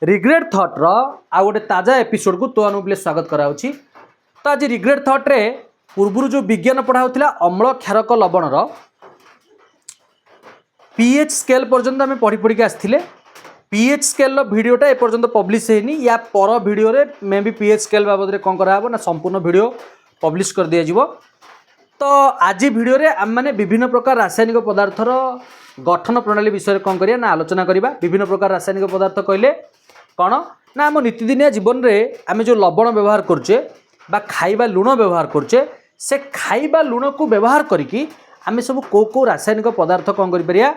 Regret thought रो आ गोटे ताजा episode को तो अनुप्ले स्वागत कराउछि। तो आज रिग्रेट थॉट रे पूर्व जो विज्ञान पढ़ाउथिला अम्ल क्षारक लवण रो पीएच स्केल पर्यंत आम पढ़ी पढ़ी आसथिले। पीएच स्केल रो वीडियोटा ए पर्यंत पब्लिश हेनी, या पर वीडियो रे मे बी पीएच स्केल बाबद रे कोन करा हबो ना संपूर्ण वीडियो पब्लिश कर दिया जिवो। तो आज वीडियो रे आम माने विभिन्न प्रकार रासायनिक पदार्थर गठन प्रणाली विषय में कौन करिया ना आलोचना करिबा। विभिन्न प्रकार रासायनिक पदार्थ कहले कौन ना आम नितिदिनिया जीवन में आम जो लवण व्यवहार करछे बा खाइबा लुण व्यवहार करछे, से खाइबा लुण को व्यवहार करिकी आम सब को रासायनिक पदार्थ कौन करि परिया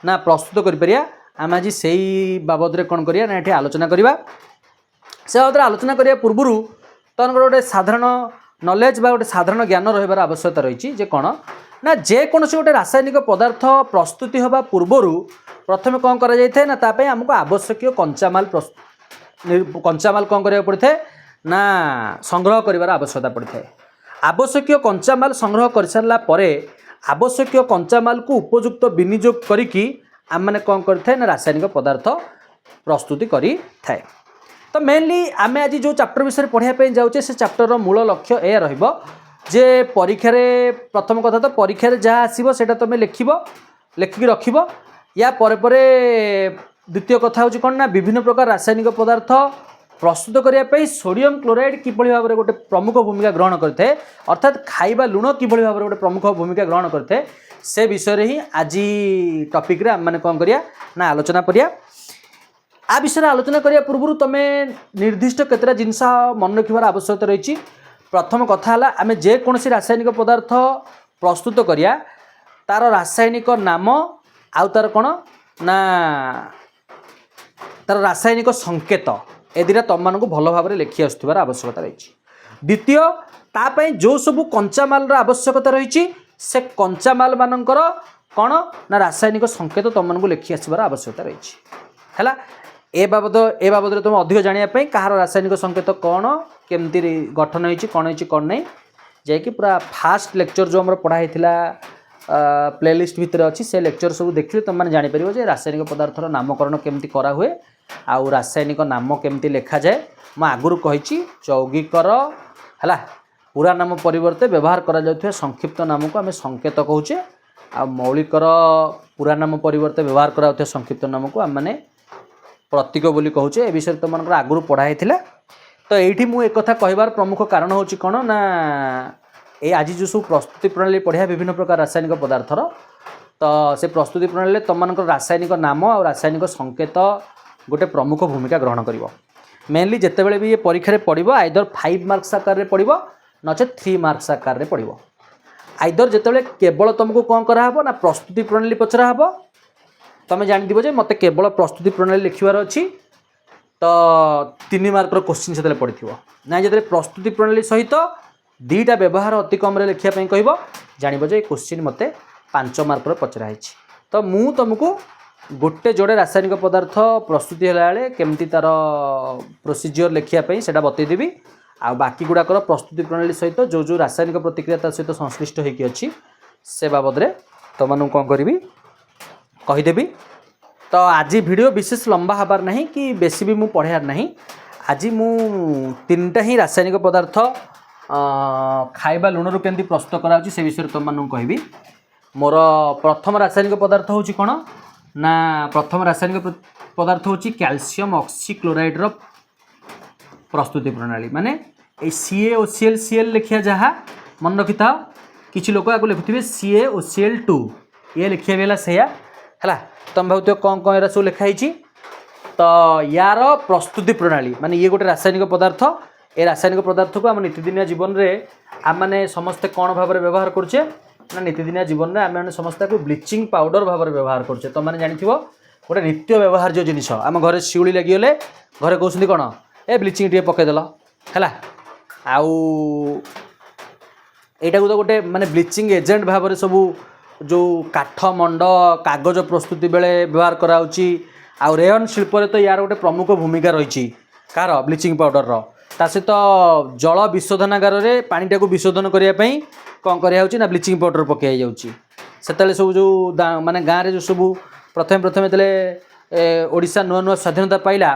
ना प्रस्तुत करि परिया। आम आज सेही बाबद रे कौन करिया ना एठी आलोचना करिबा। से बाबद आलोचना करिया पूर्वरु तनकर गोटे साधारण नॉलेज बा गोटे साधारण ज्ञान रहिबार आवश्यकता रही जे कौन ना जेकोसी गोटे रासायनिक पदार्थ प्रस्तुति हवा पूर्वरु प्रथम कौन करा जाए ना तापे हमको आवश्यक कंचामाल कंचामाल कौन करा पड़ता है ना संग्रह करिवार आवश्यकता पड़ता है। आवश्यक कंचामाल संग्रह कर सारा पर आवश्यक कंचामाल को उपयुक्त विनियोग करिकी आम मैंने कौन करते ना रासायनिक पदार्थ प्रस्तुति करि थाए। तो मेनली आम आज जो चैप्टर विषय पढ़ाई जाऊे से चैप्टर मूल लक्ष्य यह रहिबो जे परीक्षा रे प्रथम कथा तो परीक्षा रे जहाँ आसीबो सेटा तुम लिखिकी रखिबो। या परे परे द्वितीय कथा होची कोन ना विभिन्न प्रकार रासायनिक पदार्थ प्रस्तुत करिया पई सोडियम क्लोराइड किभଳି भाबरे गोटे प्रमुख भूमिका ग्रहण करथे, अर्थात खाइबा लुण किभଳି भाबरे गोटे प्रमुख भूमिका ग्रहण करथे से विषय रे ही आज टॉपिक रे माने कोन करिया ना आलोचना करिया। आ विषय आलोचना करिया पूर्व तुमे निर्दिष्ट केतरा जिनस मन रखिबार आवश्यकता रही। प्रथम कथा है आम जेकोसी रासायनिक पदार्थ प्रस्तुत करिया तार रासायनिक नाम आउ तार कौन ना तार रासायनिक संकेत ए दुटा तुम मानक भल भाव लिखि आसुवार आवश्यकता रही। द्वितीय तापाई जो सबू कंचामाल आवश्यकता रही से कंचामाल मानकर कौन ना रासायनिक संकेत तुम मानक लिखि आसवार आवश्यकता रही है। ए बाबद तुम अधिक जानापी कहार रासायनिक संकेत कौन केमती गठन होती कौन होती कौन नहीं जैकि पूरा फास्ट लेक्चर जो आम पढ़ाई प्लेलिस्ट भितर अच्छी से लेक्चर सब देखिए तुम मैंने जापर जे रासायनिक पदार्थर नामकरण केमती करा हुए आउ रासायनिक नाम केमती लिखा जाए। मैं आगुरी कही यौगिकर है पूरा नाम परिवर्ते व्यवहार करा जाउथि संक्षिप्त नाम को आम संकेत कहूचे, आ मौलिकर पूरा नाम परिवर्ते व्यवहार करा संक्षिप्त नाम को आम मैंने प्रतीक बोली कहूचे। ए विषय तुम मानकर आगुरी पढ़ाई। तो ये मुझे एक कथा कहबार प्रमुख कारण होची कौन ना ये आज जो सब प्रस्तुति प्रणाली पढ़िया विभिन्न प्रकार रासायनिक पदार्थर, तो से प्रस्तुति प्रणाली तुम मानकर रासायनिक नाम और रासायनिक संकेत गोटे प्रमुख भूमिका ग्रहण कर। मेनली जितेबाला भी ये परीक्षा पढ़ो आइदर 5 मार्क्स आकार में पढ़ो नचे 3 मार्क्स आकार में पढ़ो। आइदर जितेबाला केवल तुमको कौन कराहब ना प्रस्तुति प्रणाली पचरा हम तुम जान जे मत केवल प्रस्तुति प्रणाली लिखार अच्छी तो 3 मार्कर क्वेश्चन से पड़ी ना जो प्रस्तुति प्रणाली सहित 2टा व्यवहार अति कम लिखापी कह जान जे क्वेश्चन मत 5 मार्कर पचराई। तो मु तुमको गोटे जोड़े रासायनिक पदार्थ प्रस्तुति है केमती तार प्रोसीजर लिखापी से बतईदेवी। आ बाकी गुड़ाकर प्रस्तुति प्रणाली सहित जो जो रासायनिक प्रतिक्रिया सहित संश्लिष्ट होगी अच्छी से बाबद तुम कौन करी कहीदेवी। तो आज वीडियो विशेष लंबा हबार नहीं कि बेसी भी मुझे पढ़ार नहीं। आज मु 3टा ही रासायनिक पदार्थ खाइबा लुण रू केमती प्रस्तुत करा से विषय तुम मानक कहबी। मोर प्रथम रासायनिक पदार्थ होची कौन ना प्रथम रासायनिक पदार्थ होची कैल्शियम ऑक्सीक्लोराइड रो प्रस्तुति प्रणाली माने CaOCl लिखिया जहाँ मन रखि था। किसी लोक आपको लिखुवे CaOCl2 ये लिखिया बेला से है तुम भाव कौन कौन सब लिखाई। तो यार प्रस्तुति प्रणाली माने ये गोटे रासायनिक पदार्थ, ए रासायनिक पदार्थ को आम नितिदिनिया जीवन में आम मैंने समस्ते कौन भाव में व्यवहार करछे ना नितिदिनिया जीवन में आम मैंने समस्ते को ब्लीचिंग पाउडर भाव में व्यवहार करछे। तुम मैंने जानिथिबो गोटे नित्य व्यवहार जो जिनिस आम घरे शिउली लगिगले घरे कहते कौन ए ब्लीचिंग टे पकईदेल है आउ एटा तो गोटे माने ब्लीचिंग एजेंट भाव में सबू जो काठ मंड कागज प्रस्तुति बेले व्यवहार कराउची। आ रेयन शिल्प तो यार गोटे प्रमुख भूमिका रही कार ब्लीचिंग पाउडर ता सहित जल विशोधनागार में पानीटा को विशोधन करने कौन करा ब्लीचिंग पाउडर पकई जाऊँगी। से सब जो माने गाँव में जो सब प्रथम प्रथम ओडिशा नुआ नुआ स्वाधीनता पाइला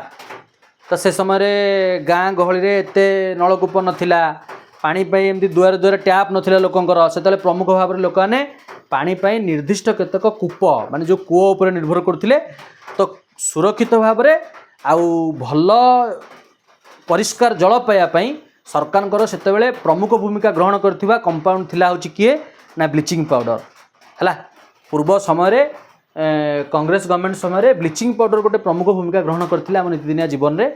तो से समय गाँ गहली एत नलकूप नाला पानी एमती दुआर दुआर टैप नाला लोकंर से प्रमुख भाव में लोक मैंने पानी निर्दिष्ट केतक कूप माने जो कूओ उपर निर्भर करते तो सुरक्षित भाव में आउ भल परिष्कार जल पाइबापी सरकार से प्रमुख भूमिका ग्रहण करथिबा कंपाउंड थिला होची किए ना ब्लीचिंग पाउडर है। पूर्व समय कांग्रेस गवर्नमेंट समय ब्लीचिंग पाउडर गोटे प्रमुख भूमिका ग्रहण करथिले आम नीतिदिनिया जीवन में।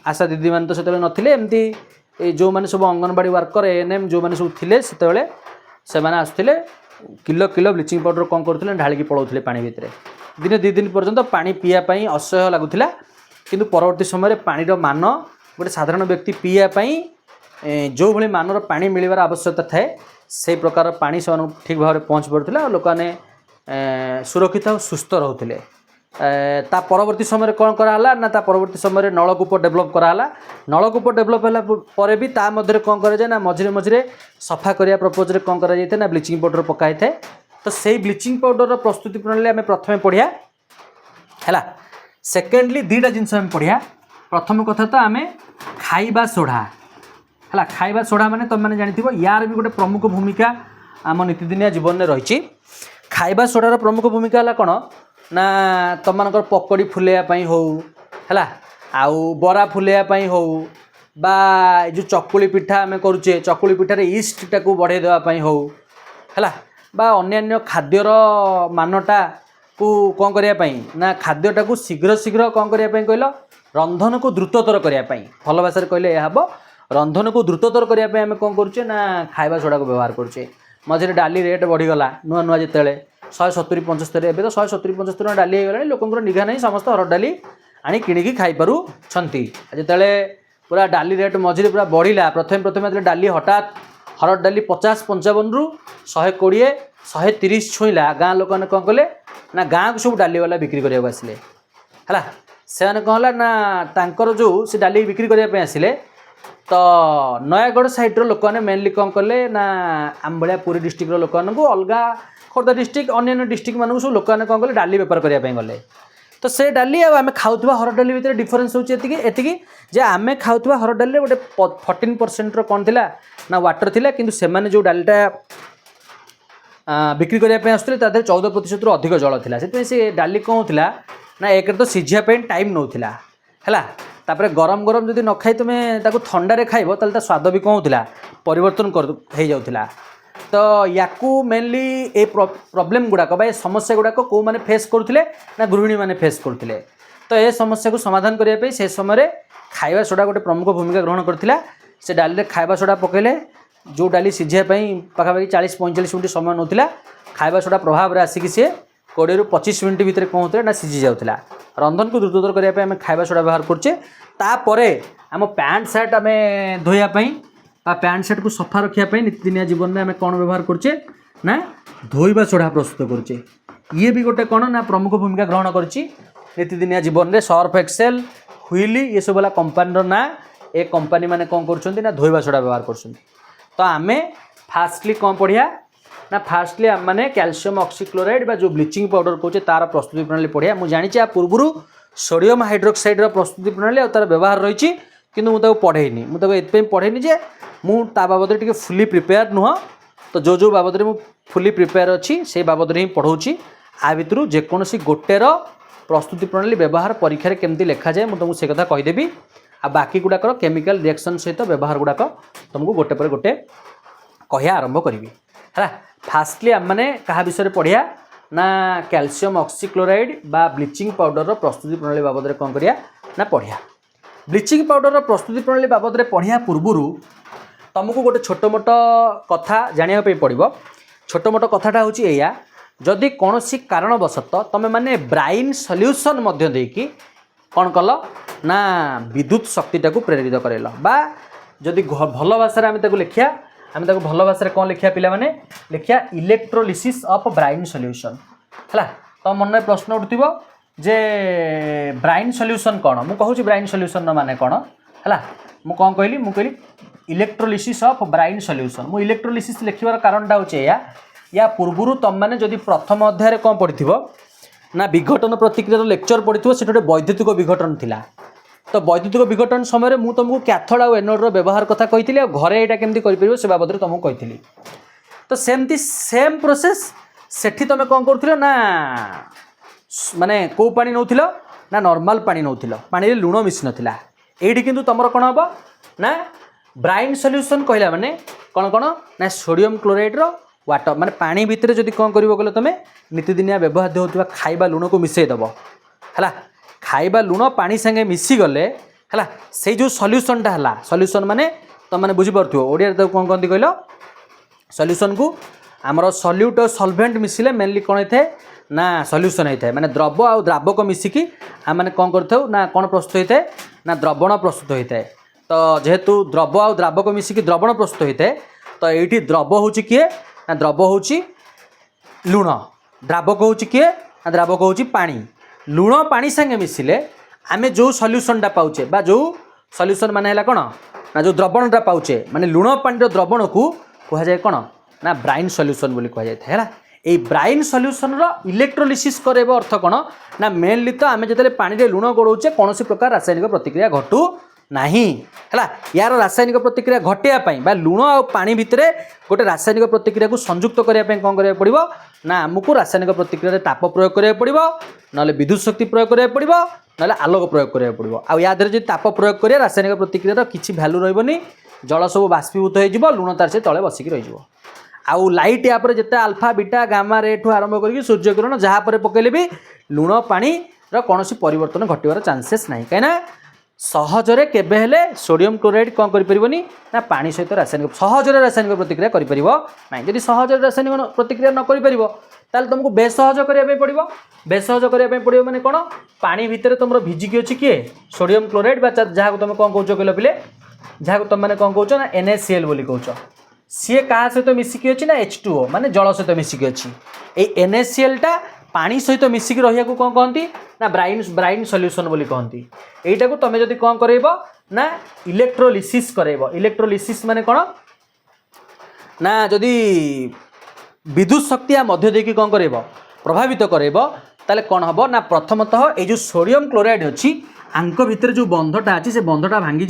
आशा दीदी मान तो से नथिले एमती जो मैंने सब अंगनवाड़ी वर्कर एएनएम जो मैंने सब थिले से आसुले किलो किलो ब्लीचिंग पाउडर कौन करते ढालिकी पलाउले पानी भितर दिने 2 दिन पर्यंत पानी पीवाई असह्य लगुला किंतु परवर्ती समय पानीर मान गोटे साधारण व्यक्ति पीवाई जो भली मानर पानी मिलवार आवश्यकता थाए से प्रकार पानी से ठीक भाव में पहुँच पाता और लोक मैंने सुरक्षित और सुस्थ रोते। ता परवर्ती समय कौन कराला ना ता परवर्ती समय नलकूप डेभलप कराला। नलकूप डेभलप है पर भी ता मध्य कौन कराए ना मझे मझे सफा करने प्रपोज कौन कराए ना ब्लीचिंग पाउडर पकाई थाए। तो से ब्लीचिंग पाउडर प्रस्तुति प्रणाली आम प्रथम पढ़िया है। सेकेंडली 2टा जिनस आम पढ़िया। प्रथम कथा तो आम खाइबा सोढ़ा है। खाइबा सोढ़ा माने तुम मैंने जानी यार भी गोटे प्रमुख भूमिका आम नीतिदिनिया जीवन में रही। खाइबा सोढ़ार प्रमुख भूमिका है कौन ना तुम मानकर पकड़ी फुलेवाई हो है आउ बरा फुलेवाई हो बा जो चकुली पिठा आम करुचे चकुली पिठार ईस्ट टाक बढ़े देवाई हो है बा अन्य खाद्यर मानटा को कौन करने ना खाद्यटा को शीघ्र शीघ्र कौन करने कहल रंधन को द्रुततर करने भल भाषा कहले यह हम रंधन को द्रुततर करने आम कौन करुचे ना खाइबा सोडा को व्यवहार करुचे। मझे डाली रेट बढ़ीगला नुआ नुआ जिते 170 75 एवं तो 170 75 डाली होगा लोक निघा नहीं समस्त हरड़ डाली आनी किणिकी खाईपारुंट जिते पूरा डाली रेट मझे पूरा बढ़ला प्रथम प्रथम डाली हठात हरड़ डाली 50 55 रु 120 130 छुईला गाँ लोक मैंने कौन कले ना गाँ को सब डाली वाला बिक्री करने आसिले है से कौन है ना तांकर जो से डाली बिक्री करने आसिले तो नयागढ़ साइड्र लोक मैंने मेनली कौन कले ना आम भाया पुरी डिस्ट्रिक्टर लोक अलग खोर्धा डिस्ट्रिक्ट अन्य डिस्ट्रिक्ट मानक सब लोक मैंने कौन कले डाली बेपार करने गले। तो से डाली आम खाऊा हरड़ डाली भितर डिफरेन्स होती जे आम खाऊा हरड़ डाली गोटे 14% कौन थी ना वाटर थिला किंतु से जो डालीटा बिक्री करने आसुले 14% रु अधिक जल था से डाली कौन होता ना एक तो सीझापी टाइम नौला है तापर गरम गरम जदि न खाई तुम्हें थंडारे खाइब ताल स्वाद भी कौन होता परिवर्तन हो जाऊला। तो या मेनली ए प्रॉब्लम गुड़ाक समस्या गुड़ाक कौ मैंने फेस करुले ना गृहिणी मैंने फेस करुले। तो ये समस्या को समाधान करने से समय खाइबा सोडा गोटे प्रमुख भूमिका ग्रहण करथिला। से डाली खाइबा सोडा पकेले जो डाली सीझापी पाखापाखि 40-45 मिनट समय नौला खाइबा सोडा प्रभाव में आसिक सी 20 ରୁ 25 मिनट भितर कौन होता ना सीझी जाऊला। रंधन को द्रुततर करने आम खाइबा सोडा व्यवहार करछे। तापरे आम पैंट सार्ट आम धोयापाई पैंट सार्ट को सफा रखापी नीतिदिनिया जीवन में आम कौन व्यवहार करछे ना धोइबा सोडा प्रस्तुत करछे। ये भी गोटे कौन ना प्रमुख भूमिका ग्रहण करछि नीतिदिनिया जीवन में। सर्फ एक्सेल हुइली ये सब वाला कंपानी ना ए कंपानी मैंने कौन कर ना धोइबा सोडा व्यवहार कर। तो आम फास्टली कौन पढ़िया ना फास्टली आम मैंने कैल्शियम ऑक्सीक्लोराइड बा जो ब्लीचिंग पाउडर कहे तार प्रस्तुति प्रणाली पढ़िया। मुझे जानी पूर्व सोडियम हाइड्रोक्साइड प्रस्तुति प्रणाली और तार व्यवहार रही कि मुझे पढ़ेनी मुझे पढ़ेनी जे मुझे बाबद टे फुली प्रिपेयर नुह। तो जो बाबद में फुली प्रिपेयर अच्छी से बाबद ही पढ़ाऊँगी। आ भितर जेकोसी गोटेर प्रस्तुति प्रणाली व्यवहार परीक्षा केमती लिखा जाए मुझे से कथा कहीदेवी। आ बाकी गुड़ाकर केमिकल रिएक्शन सहित व्यवहार गुड़ाक तुमको गोटे पर गोटे कहया आरंभ करी है। फास्टली आम मैंने क्या विषय पढ़िया ना कैल्शियम ऑक्सीक्लोराइड बा ब्लीचिंग पाउडर प्रस्तुति प्रणाली बाबद में कौन करिया ना पढ़िया। ब्लीचिंग पाउडर प्रस्तुति प्रणाली बाबद में पढ़िया पूर्व तुमको गोटे छोट मोट कथा जानापी पड़ो। छोट मोट कथाटा हूँ या जदि कौन कारणवशत तुम मैंने ब्राइन सल्यूशन मध्य देकी कौन कल ना विद्युत शक्तिटा को प्रेरित करेल बा जदि भल भाषा आम लिखा आम भल भाषा कौन लिखा पिला माने लिखा इलेक्ट्रोलिसिस ऑफ ब्राइन सल्यूशन है। तो मन में प्रश्न उठुव जे ब्राइन सल्यूशन कौन मु कहूँ ब्राइन सल्यूशन माने कौन है मु कौन कहली मु कहली इलेक्ट्रोलिसिस ऑफ ब्राइन सल्यूशन। मु इलेक्ट्रोलिसिस लिखार कारणटा हूँ या पूर्व तुम मैंने जदि प्रथम अध्याय कौन पढ़ी ना विघटन प्रतिक्रिया लेक्चर पढ़ी से गोटे वैद्युतिक विघटन थिला तो वैद्युतिक विघटन समय मु तुमको कैथोड आउ एनोड व्यवहार कथा कही घरे यहाँ केमती कर से बाबद तुमको कही तो सेमती सेम प्रोसेस सेठी तुम कौन कर ना माने कौ पानी नौ ना नॉर्मल पानी नौ पानी लुण मिसी नाला ये किंतु तुम कौन हम ना ब्राइन सॉल्यूशन कहला माने कौन कौन ना सोडियम क्लोराइड वाटर माने पानी भितर जब कौन कर गले तुम नीतिदिनिया व्यवहार होता खाइबा लुण को मिसईदेव है खाइबा लुण पानी संगे मिसी गले है से जो सॉल्यूशनटा है सॉल्यूशन माने तुम मैंने बुझीपार ओडिया तो कौन कहती कहल सॉल्यूशन को आमर सल्यूट और सॉल्वेंट मिसिले मेनली कौन होता है ना सॉल्यूशन होता है माने द्रव आ द्रावक मिसिकी आम मैंने कौन करते ना कौन प्रस्तुत होता है ना द्रवण प्रस्तुत होता है तो जेहेतु द्रव आ द्रावक मिसिकी द्रवण प्रस्तुत होता है तो ये द्रव हूँ किए ना द्रव हूँ लुण द्रावक हूँ किए ना द्रावक हूँ पानी लुण पानी संगे मिसिले आमे जो सॉल्यूशनटा पाउचे बा जो सॉल्यूशन माने है कौन ना जो द्रवणटा पाउचे माने लुण पानी द्रवण को कह जाए कौन ना ब्राइन सॉल्यूशन बोली कह जाए है ये ब्राइन सॉल्यूशन रो इलेक्ट्रोलिसिस करेबो अर्थ कौन ना मेनली तो आम जो पानी रे लुण गोड़ौचे कौन प्रकार रासायनिक प्रतिक्रिया घटू नहीं है यार रासायनिक प्रतिक्रिया घटापी बा लुण आ पानी भितर गोटे रासायनिक प्रतिक्रिया को संयुक्त करने कौन करा पड़ो ना आमको रासायनिक प्रतिक्रिया ताप प्रयोग करा पड़ो ना विद्युत शक्ति प्रयोग करा पड़ो ना आलोक प्रयोग करा पड़ो आ जो ताप प्रयोग करें रासायनिक प्रतिक्रिया किसी भैल्यू रही जल सब बाष्पीभूत हो लुण तार से तले बसिक रही आउ लाइट या जिते आल्फा बीटा गामा रेट आरंभ कर सूर्यकिरण जहाँ पर पकड़े भी लुण पानी कौन परिवर्तन घटवर चांसेस ना कहीं सहजरे केबे हेले सोडियम क्लोराइड कौन करिपरिबनी ना पानी सहित रासायनिक सहजरे रासायनिक प्रतिक्रिया करिपरिबो नाही जदि सहजरे रासायनिक प्रतिक्रिया न करिपरिबो ताल तुमको बेसहज करिया पड़िबो बेसहज करिया पड़िबो माने कोन पानी भितर तुमरो भिजिकी अछि किए सोडियम क्लोराइड बा जहाँ तुम कौन कहउछो कहलो पिले जहाँ तुम माने कौन कहउछो ना NaCl बोली कहउछो सी क्या सहित मिसिकी अछि ना H2O माने जल सहित मिसिकी अछि ए NaCl टा पानी सहित मिसिक रहिया को कौन कहती ना ब्राइन सॉल्यूशन बोली कहती यहीटा को तुम जब कौन कर ना इलेक्ट्रोलिसिस करेब इलेक्ट्रोलिसिस माने कौन ना जदि विद्युत शक्ति या मध्य देकी कौन कर प्रभावित करेब ताले कौन हम ना प्रथमतः ये जो सोडियम क्लोराइड अच्छी आंक भितर जो बंधटा अच्छी से बंधटा भांगी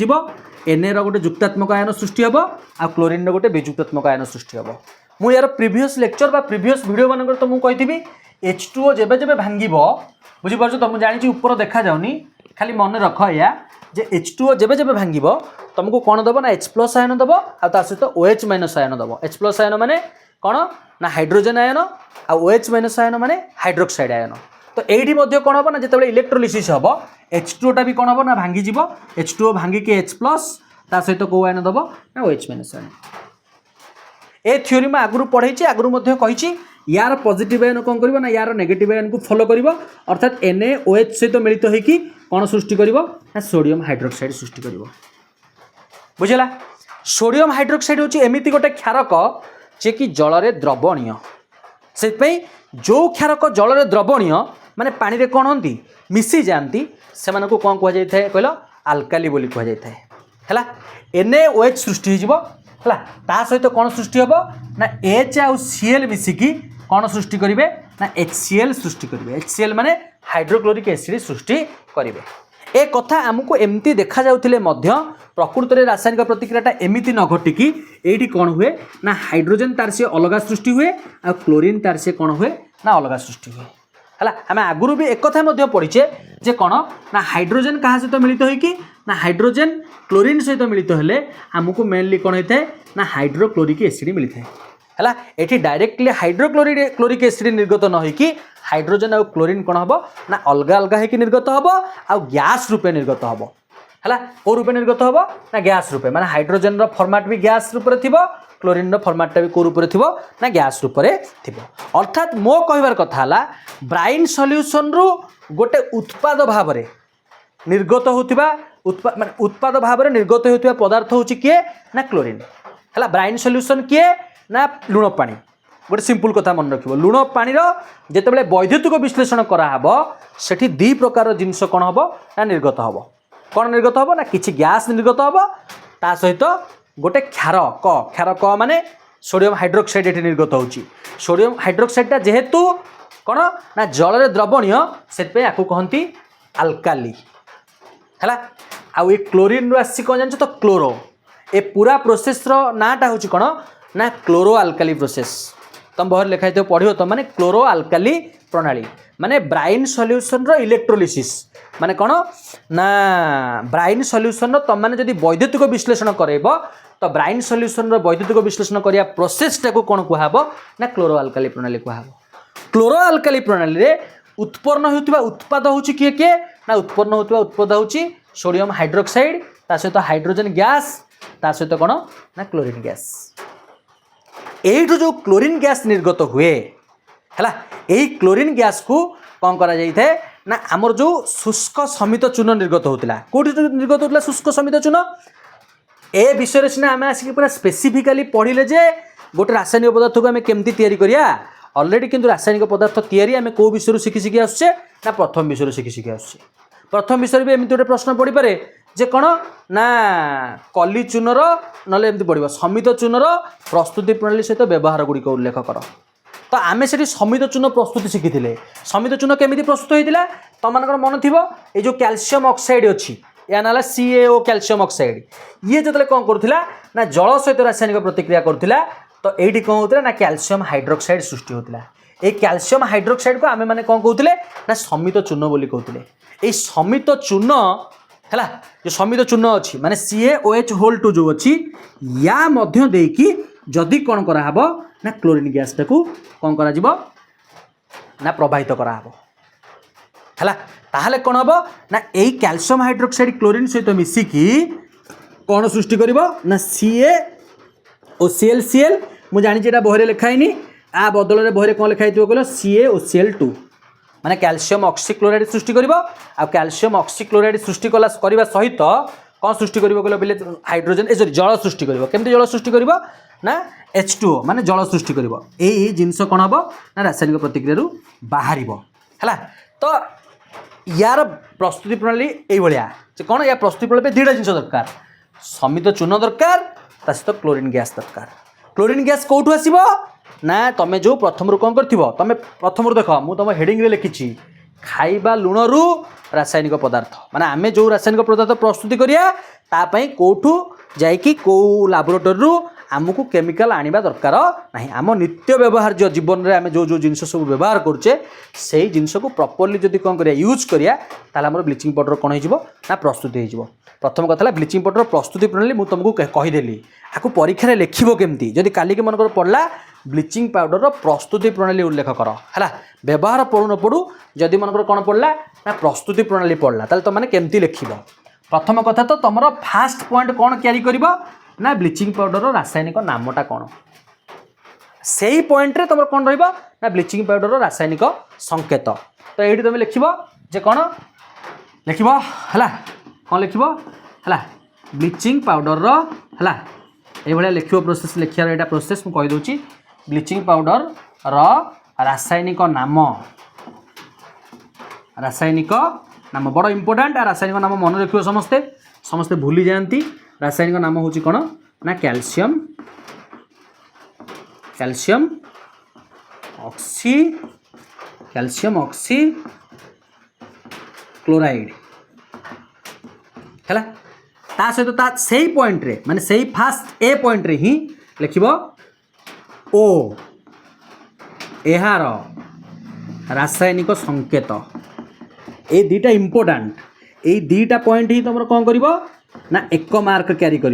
Na रोटे जुक्तात्मक आयन सृष्टि हम आ क्लोरीन रोटे विजुक्तात्मक आयन सृष्टि हम मु यार प्रीवियस लेक्चर बा प्रीवियस वीडियो मानक तो मुझे कही H2O जेबे जेबे भांग बुझीपार तुम जानी ऊपर देखा जाऊनी खाली मन रख या जे H2O जेबे जेबे भांग तुमको कौन दब ना H+ आयन दब आ सहित OH- आयन दब H+ आयन माने कौन ना हाइड्रोजन आयन आ OH- आयन माने हाइड्रोक्साइड आयन तो यही कौन हम ना जो इलेक्ट्रोलिसिस हम H2O टा भी कौन हम ना भांगी H2O भांगिकी H+ सहित कौ आयन दब ना OH- आयन ए थ्योरी में आगु पढ़े आगु कही यार पॉजिटिव आयन कौन कर यार नेगेटिव आयन को फॉलो कर अर्थात NaOH सहित मिलित होगी कौन सृष्टि कर सोडियम हाइड्रोक्साइड सृष्टि कर बुझला सोडियम हाइड्रोक्साइड हूँ एमती गोटे क्षारक जे कि जल में द्रवणीय से जो क्षारक जल में द्रवणीय माने पानी रे कौन होती मिसी जाती से कौन कह कहल आल्काली बोली कह है NaOH सृष्टि हो ता सहित कौन सृष्टि हम ना H आउ Cl मिसिकी कौन सृष्टि करेंगे ना HCl सृष्टि करेंगे HCl माने हाइड्रोक्लोरिक एसिड सृष्टि करेंगे ए कथा आमको एमती देखा जाउथिले मध्य प्रकृत में रासायनिक प्रतिक्रियाटा एमती न घटिकी ये कौन हुए ना हाइड्रोजन तार से अलग सृष्टि हुए आ क्लोरीन तार से कौन हुए ना अलग सृष्टि हुए है आम आगुरी भी एक कथा पढ़ीचे जे कौन ना हाइड्रोजन क्या सहित मिलित होगी ना हाइड्रोजन क्लोरीन सहित मिलित हेले आमको मेनली कौन होता है ना हाइड्रोक्लोरिक एसिड मिलता है ये डायरेक्टली हाइड्रोक्लोरिक एसिड निर्गत न होगी हाइड्रोजन और क्लोरीन कौन हम ना अलग अलग होकर निर्गत हम आ गैस रूपे निर्गत हम है कौ रूपे निर्गत हम ना गैस रूपे माने हाइड्रोजन फॉर्मेट भी गैस रूप में क्लोरीन फॉर्मेटा भी कौ रूप में ना गैस रूप में अर्थात मो कहबार कथा ब्राइन सॉल्यूशन रु गोटे उत्पाद भाव निर्गत होता माने उत्पाद भाव निर्गत होता पदार्थ हूँ किए ना क्लोरीन है ब्राइन सॉल्यूशन किए ना लुण पानी गोटे सिंपल कथा मन रख लुण पानी जितेबाला वैद्युतिक विश्लेषण कराब से दी प्रकार जिनस कौन हम ना निर्गत हम कौन निर्गत हम ना किसी गैस निर्गत हम ता सहित गोटे क्षार क माने सोडियम हाइड्रोक्साइड ये निर्गत हो सोडियम हाइड्रोक्साइडटा जेहेतु कौन ना जल में द्रवणीय से कहती आल्काली है आउ ये क्लोरीन आसी कौन जान तो क्लोरो ए पूरा प्रोसेस नाटा हूँ कौन ना क्लोरो आल्काली प्रोसेस तुम बहर लिखाई तो पढ़ो तुम मैंने क्लोरो आल्काली प्रणाली माने ब्राइन सॉल्यूशन रो इलेक्ट्रोलिसिस माने कौन ना ब्राइन सॉल्यूशन तुम मैंने जदि वैद्युतिक विश्लेषण करेब तो ब्राइन सॉल्यूशन रो वैद्युतिक विश्लेषण करिया प्रोसेस टाको कौन कहब ना क्लोरो आल्काली प्रणाली कहब। क्लोरो आल्काली प्रणाली रे उत्पन्न होता उत्पाद हूँ किए किए ना उत्पन्न होता उत्पाद हूँ सोडियम हाइड्रोक्साइड ता सहित हाइड्रोजन गैस ता सहित कौन ना क्लोरीन गैस एठू जो क्लोरीन गैस निर्गत हुए है यही क्लोरीन गैस को कौन करा जाई थे ना आमर जो शुष्क समित चूर्ण निर्गत होता कौटी निर्गत होता शुष्क समित चूर्ण ए विषय सीना आम आसिक पूरा स्पेसिफिकाली पढ़ले जे गोटे रासायनिक पदार्थ को आम केमती तैयारी करिया ऑलरेडी किंतु रासायनिक पदार्थ तैयारी आम कौ विषय शिखी आसुचे ना प्रथम विषय शिखी आसुचे प्रथम विषय भी एमती गोटे प्रश्न पड़ पारे जे कौन ना कली चूनर ना एमती पड़ो समित चूनर प्रस्तुति प्रणाली सहित व्यवहार गुड़िक उल्लेख कर तो आम से समित चूर्ण प्रस्तुति शिखी समित चूर्ण केमी प्रस्तुत होता तुम मान मन थी ये जो कैल्शियम ऑक्साइड अच्छी या ना CaO कैल्शियम ऑक्साइड ये जो कौन करूला ना जल सहित रासायनिक प्रतिक्रिया करूला तो ये कौन होता ना कैल्शियम हाइड्रोक्साइड सृष्टि होता ये कैल्शियम हाइड्रोक्साइड को आम मैंने कौन कहते ना समित चूर्ण बोली कहते ये समित चूर्ण है जो समित चूर्ण अच्छी माने CaOH होल 2 जो अच्छी या मध्य देकी जदि कौन कराहब ना क्लोरीन गैस टाको कौन करा जीवो ना प्रवाहित कराहब है ताहले कौन हम ना यही कैल्शियम हाइड्रोक्साइड क्लोरीन सहित मिसिकी कौन सृष्टि कर ना CaOCl मुझे जानी बहरे लिखाईनी आ बदल में बहरे कौन लिखाई कहल CaOCl2 माने कैल्शियम ऑक्सीक्लोराइड सृष्टि कर कैल्शियम ऑक्सीक्लोराइड सृष्टि करने सहित कौन सृष्टि कर हाइड्रोजन ए सॉरी जल सृष्टि कर केमती जल सृष्टि कर ना H2O माने जल सृष्टि कर यही जिनस कौन हम ना रासायनिक प्रतिक्रिया बाहर है तो यार प्रस्तुति प्रणाली ये कौन या प्रस्तुति प्रणाली दुईटा जिन दरकार समित चूर्ण दरकार ता सहित क्लोरीन गैस दरकार क्लोरीन गैस कौटू आसब ना तुम जो प्रथम कौन कर तुम प्रथम देख मुझे तुम हेडिंग लिखी खाइबा लुण रु रासायनिक पदार्थ माने आम जो रासायनिक पदार्थ प्रस्तुति करिया कौटू जाइकी कौ लैबोरेटरी आमको केमिकल आनिबा दरकार नहीं आम नित्य व्यवहार्य जीवन में आम जो जो जिनस सब व्यवहार करुचे से जिनस को प्रॉपर्ली जदि कौन करिया यूज करिया ताले हमर ब्लीचिंग पाउडर कौन हो ना प्रस्तुति हो प्रथम कथा ब्लीचिंग पाउडर प्रस्तुति प्रणाली मुझे तुमको कहीदेली आपको परीक्षा लिखो केमती जदि काली के मनकर पढ़ला ब्लीचिंग पाउडर प्रस्तुति प्रणाली उल्लेख कर है व्यवहार पढ़ू न पढ़ू जदि मनकर कौन पढ़ला ना प्रस्तुति प्रणाली पढ़ला ताले तुम केमती लिख प्रथम कथा तो तुम फास्ट पॉइंट कौन क्यारी कर ना ब्लीचिंग पाउडर रासायनिक नामटा कौन से ही पॉइंट रे तुम कौन रहा ना ब्लीचिंग पाउडर रासायनिक संकेत तो ये तुम लिख जे कौन लिख है कौन लिख है ब्लीचिंग पाउडर है ये लिख प्रोसेस लिखार यहाँ प्रोसेस मुझे कहीदे ब्लीचिंग पाउडर रासायनिक नाम बड़ इंपोर्टाट रासायनिक नाम मन रखियो समस्ते समस्ते भूली जाती रासायनिक नाम हूँ कौन ना कैल्शियम ऑक्सी क्लोराइड है ता सहित से पॉइंट रे माने से फास्ट ए पॉइंट रे ही लिख ओ यार रासायनिक संकेत ये दुईटा इंपोर्टाट ये दुईटा पॉइंट ही तुम कौन कर ना 1 मार्क क्यारी कर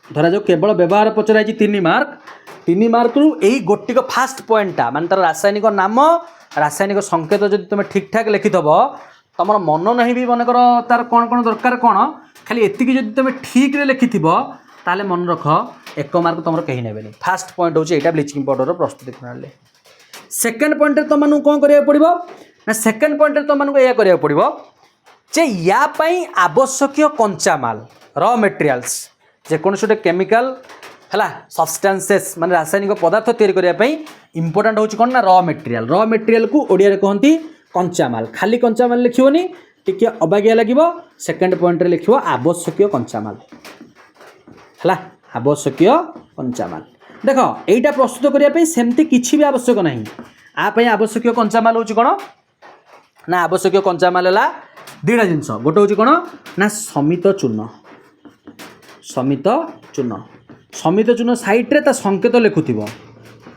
धरा जो केवल व्यवहार पचराई 3 मार्क रु यही गोटिक फास्ट पॉइंटा मान तार रासायनिक नाम रासायनिक संकेत जब तुम ठीक ठाक लिखिथब तुम मन नहीं भी मनकर तार कौन कौन दरकार कौन खाली एतिकी जब तुम ठीक रे लिखिथब ताले मन रख 1 मार्क तुम कहीं नेबेनी फास्ट पॉइंट होची एटा ब्लीचिंग पाउडर प्रस्तुति प्रणाली सेकंड पॉइंट रे तुम कौन करिया पड़िबो ना सेकंड पॉइंट रे तुम या करिया पड़िबो जे या पई आवश्यक कंचामाल रॉ मटेरियल्स जेकोसी गोटे केमिकल है सब्सटेंसेस माने रासायनिक पदार्थ तैयारी करने इंपोर्टाट हूँ कौन ना रॉ मटेरियल को ओडिया कहती कंचामाल खाली कंचामाल लिखोनी टिके अबागिया लगे सेकेंड पॉइंट लिख आवश्यक कंचामाल है आवश्यक कंचामाल देख यहीटा प्रस्तुत करने सेमती किसी भी आवश्यक ना आप आवश्यक कंचामाल हूँ कौन ना आवश्यक कंचामाल है दुईटा जिनस गोटे हूँ कौन ना समित चूर्ण समित चूर्ण साइड्रे ता संकेत लिखुव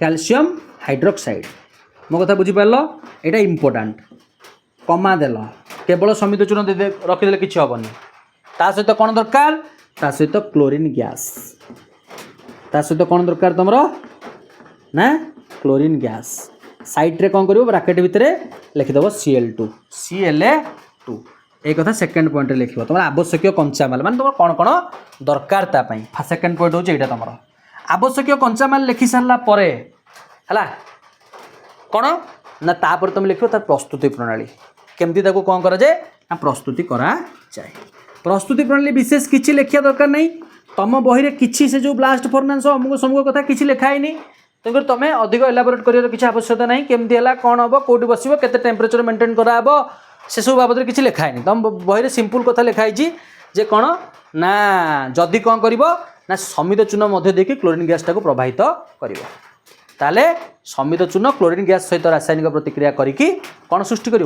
कैल्शियम हाइड्रोक्साइड मो कथा बुझीपार यहाँ इम्पोर्टाट कमा देल केवल समित चूर्ण रखीदे कि हेनी ता सहित कौन दरकार ता सहित क्लोरीन गैस ता सहित कौन दरकार तुम ना क्लोरीन गैस साइड्रे कौन कर ब्राकेट भितर लिखिदेव Cl2 Cla2 एक कथा सेकेंड पॉइंट लिख तुम आवश्यक कंचामाल मान तुम कौन कौन दरकार सेकेंड पॉइंट हूँ यहाँ तुम आवश्यक कंचामाल लिखि सारा है कौन ना तापर तुम लिख प्रस्तुति प्रणाली केमती कौन कर ना प्रस्तुति करा जाए प्रस्तुति प्रणाली विशेष किसी लिखा दरकार नहीं तुम बही किसी से जो ब्लास्ट फर्नास अमुक समूह कथा किसी लिखाई तेणुकर तुम अधिक एलाबोरेट कर किसी आवश्यकता नहीं केमती है कौन हम कौटी बस के टेम्परेचर मेंटेन कराब से सब बाबद किसी लिखाई तुम बही सिंपल कथा लिखाई जे कौन ना जदि कौन कर ना समित चूर्ण मध्य देखिए क्लोरीन गैस टाक प्रवाहित कर समित चूर्ण क्लोरीन गैस सहित रासायनिक प्रतिक्रिया करके कौन सृष्टि कर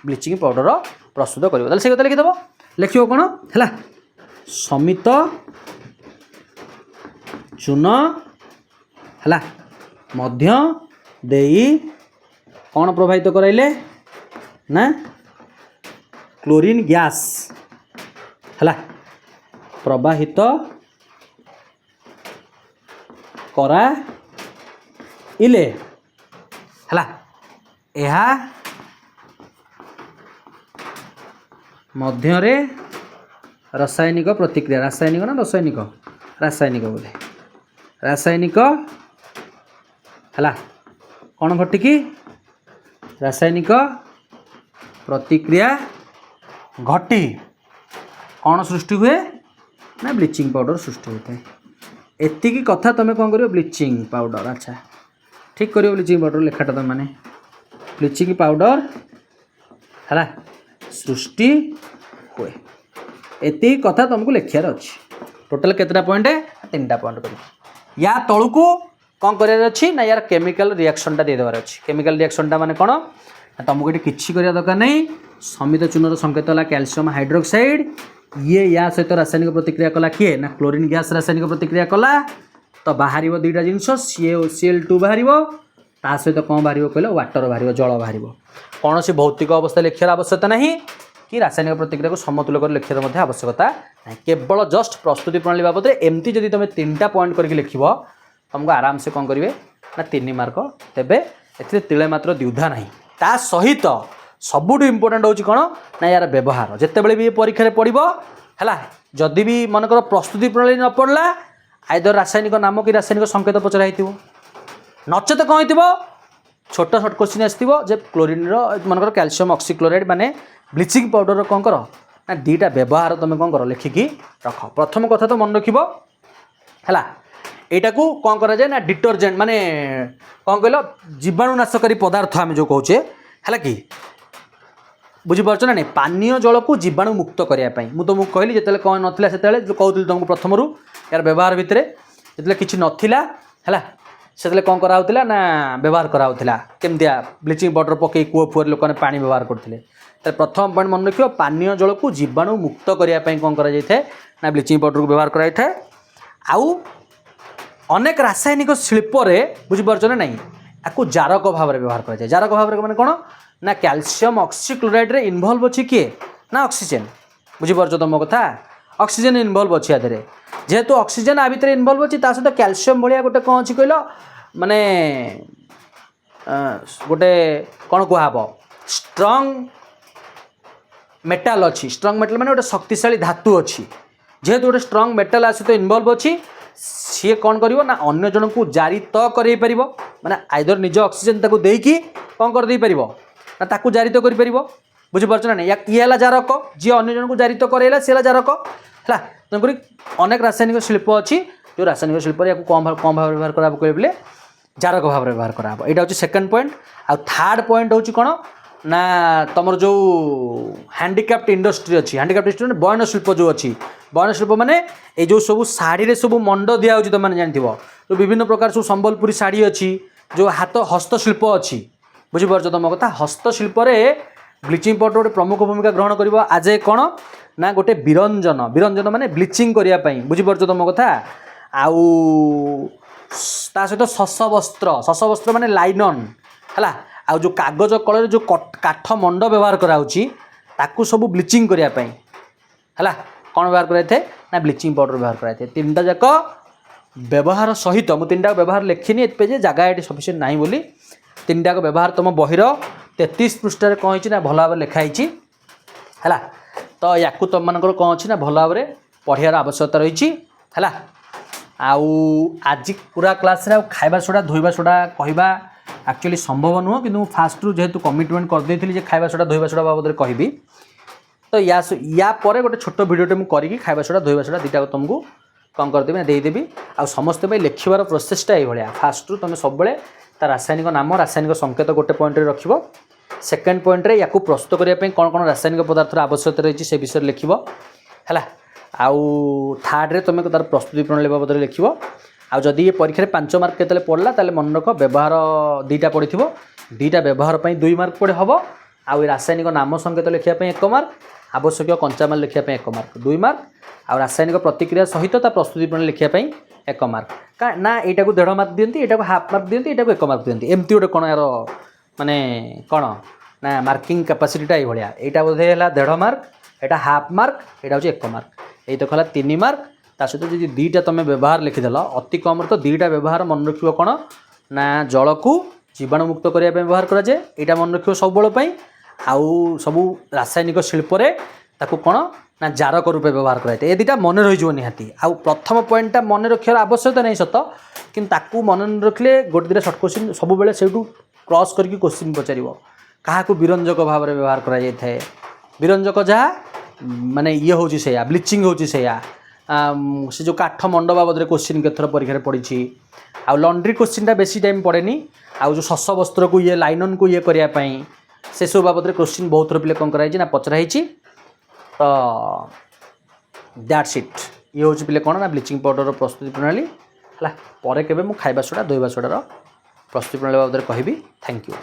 ब्लीचिंग पाउडर प्रस्तुत कर से कथा लिखिदेव लिख कौन है समित चूर्ण है मध्य देई कौन प्रवाहित कराइले ना क्लोरीन गैस है प्रवाहित करा इले है यह मध्य रासायनिक प्रतिक्रिया रासायनिक ना रासायनिक रासायनिक बोले रासायनिक है कौन घटिकी रासायनिक प्रतिक्रिया घटी कौन सृष्टि हुए ना ब्लीचिंग पाउडर सृष्टि होता है एतिकी कथा तुम कौन कर ब्लीचिंग पाउडर अच्छा ठीक कर ब्लीचिंग पाउडर लेखाटा तुम मैंने ब्लीचिंग पाउडर है सृष्टि हुए एति कथा तुमको लिखार अच्छी टोटाल केतटा पॉइंट 3टा पॉइंट कर या तलू को कौन करार अच्छी ना यार केमिकल रिएक्शनटा देदेवार अच्छी केमिकल रिएक्शनटा माने कौन तुमको ये किसी करिया दरकार नहीं समित चूर्ण संकेत है कैल्शियम हाइड्रोक्साइड ये या सहित रासायनिक प्रतिक्रिया कला किए ना क्लोरीन गैस रासायनिक प्रतिक्रिया कला तो बाहर दुईटा जिनस Cl2 बाहर ता सहित कौन बाहर कहले वाटर बाहर जल बाहर कौन सी भौतिक अवस्था लिखार आवश्यकता नहीं कि रासायनिक प्रतिक्रिया को समतुल्य कर लिखार आवश्यकता नहीं केवल जस्ट प्रस्तुति प्रणाली बाबद एमती जब तुम 3टा पॉइंट करके लिख तुमको आराम से कौन करेंगे ना 3 मार्क तेबे ए तिले मात्र द्विधा नहीं ता सहित सबुठ इम्पोर्टाट हूँ कौन ना यार व्यवहार जिते बड़े भी परीक्षा पड़ो है जदि भी मनकर प्रस्तुति प्रणाली न पड़ला आइदर रासायनिक नाम कि रासायनिक संकेत पचराई नचेत कौन हो छोट सर्ट क्वेश्चन आसो जे क्लोरीन मनकर कैल्शियम ऑक्सीक्लोराइड माने ब्लीचिंग पाउडर कौन कर ना 2टा व्यवहार तुम कौन कर लिखिकी रख प्रथम कथा तो मन रखिब है यहाँ को कौन करा जाए ना डिटर्जेंट माने कौन कहल जीवाणुनाशकारी पदार्थ आम जो कहे है कि बुझीपार ना नहीं पानीय जल को जीवाणु मुक्त करने मुझे तुमको कहली जिते कौन नाला से कहती तुमको प्रथम यार व्यवहार भितर जिते कि नाला है से कौन कराला ना व्यवहार कराला केमतिया ब्लीचिंग पाउडर पकई कूଅ फुअर लोक पा व्यवहार करते प्रथम पॉइंट मन रखियो पानीय जल को जीवाणु मुक्त करने कौन करा ब्लीचिंग पाउडर को व्यवहार कराई आउ अनेक रासायनिक शिल्प बुझीपार ना नहीं आपको जारक भाव में व्यवहार कराए जारक भाव में कौन ना कैल्शियम ऑक्सीक्लोराइड रे इनवॉल्व अच्छी किए ना ऑक्सीजन बुझीपार तुम कथा ऑक्सीजन इनवॉल्व अच्छी आधे जेहेतु ऑक्सीजन आ भितर इनवॉल्व अच्छी सहित कैल्शियम भाया गोटे कौन अच्छी कहल माने गोटे कौन कहब स्ट्रंग मेटाल अच्छी स्ट्रंग मेटाल माने गोटे शक्तिशाली धातु अच्छी जेहेतु गोटे स्ट्रंग मेटाल आ सहित इनवॉल्व अच्छी सी कौन कर ना अन्य जन को जारी तो कर माने आइदर निज ऑक्सीजन ताको देकी कौन कर दे पार ना ताकू जारी तो कर बुझीपार ना नहीं ये है जारक जी अन्य जन को जारी तो कराइला सी जारक है तेणुक अनेक रासायनिक शिल्प अच्छी जो रासायनिक शिल्प या कम भाव व्यवहार करा बोले जारक भाव में व्यवहार करा यहाँ हूँ सेकेंड पॉइंट आ थर्ड पॉइंट हूँ कौन ना तुम जो हैंडिक्राफ्ट इंडस्ट्री अच्छी हैंडिक्राफ्ट इंडस्ट्री बयन शिल्प जो अच्छी बयन शिल्प माने ये जो सब शाढ़ी सब मंड दिया तुम जानते जो विभिन्न प्रकार सब संबलपुरी शाढ़ी अच्छी जो हाथ हस्तशिल्प अच्छी बुझीपार तुम कथा हस्तशिल्प ब्लीचिंग पाउडर गोटे प्रमुख भूमिका ग्रहण कर आज ए कौन ना गोटे विरंजन विरंजन माने ब्लीचिंग करने बुझीपार तुम कथा आउ ता सहित शस वस्त्र माने लाइनन है आउ जो कागज कलर जो काठ मंड व्यवहार कराऊँगी ताकू सब ब्लीचिंग करने है कौन व्यवहार कराए ना ब्लीचिंग पाउडर व्यवहार कराए तीन टा जाक व्यवहार सहित मुझे तीन टाक व्यवहार लिखिनी एत जगह ये सफिसीयंट ना बोली तीन टाक व्यवहार तुम बहिर 33 पृष्ठार कौन ना भल भाव लिखाई है तो या तुम मानकर कौन अच्छी ना भल भाव पढ़ार आवश्यकता रही है आउ आज पूरा क्लास रे खाइबा सोडा धोइबा सोडा कहवा एक्चुअली संभव नुह कि फास्ट रु जेहेतु कमिटमेंट करदे खाइबा सोडा धोइबा सोडा बाबद कहबी तो या पर गोटे छोट भिडियोटे मुझे करी खाइबा सोडा धोइबा सोडा दुटा तुमको कौन करदेवी ना देदेवी आ समस्ते लिखार प्रोसेसटा ये फास्ट रु तुम सब ता रासायनिक नाम रासायनिक संकेत गोटे पॉइंट रख सेकेंड पॉइंट रे या प्रस्तुत करने कौन कौन रासायनिक पदार्थर आवश्यकता रही से विषय लिख है आउ थर्ड रे तुम तार प्रस्तुति प्रणाली बाबद लिख आदि ये परीक्षा 5 मार्क के पढ़ला ताले मन रख व्यवहार दुईटा पड़ी दुईटा व्यवहार 2 मार्क पड़े हम आउ रासायनिक नाम संकेत लिखापी 1 मार्क आवश्यक कंचामाल लिखापी 1 मार्क 2 मार्क आ रासायनिक प्रतिक्रिया सहित ता प्रस्तुति प्रणाली लिखापी 1 मार्क ना यहाँ को 1.5 मार्क दिखती यहाँ को हाफ मार्क दिखती यहाँ को 1 मार्क दिखती एमती गोटे कौन यार माने कौन ना मार्किंग कैपेसिटीटा ये यहाँ बोधे है 1.5 मार्क यहाँ हाफ मार्क यहाँ हूँ 1 मार्क यही तो कहला 3 मार्क ता सहित जो दुईटा तुम व्यवहार लिखिदेल अति कम तो दुईटा व्यवहार मन रख कौन ना जल को जीवाणु मुक्त करने व्यवहार कराए यहाँ मन रख सब आउ सबू रासायनिक शिल्परे ताकू कौन ना जारक रूपे व्यवहार कराए ये दुटा मन रही निहाती आउ प्रथम पॉइंटा मन रखार आवश्यकता नहीं सत कि मन रखिले गोटे दुटा सर्ट क्वेश्चन सब बेले से क्रॉस करके क्वेश्चन पचार क्या विरंजक भाव में व्यवहार कराए विरंजक जहाँ माने ये हूँ से ब्लीचिंग हूँ से जो काठ मंड बाबद क्वेश्चन केथर परीक्षा पड़ी आउ लंड्री क्वेश्चनटा बेसी टाइम पड़ेनी आउ जो शस वस्त्र को ये लाइनन को ये करने से सब बाबद क्वेश्चन बहुत थर पे कौन कराई ना पचराई तो दैट्स इट ये हूँ पे कौन ना ब्लीचिंग पाउडर प्रस्तुति प्रणाली है पर केबे मु खाइबा सोडा धोइबा सोडार प्रस्तुति प्रणाली बाबद कहबी थैंक यू।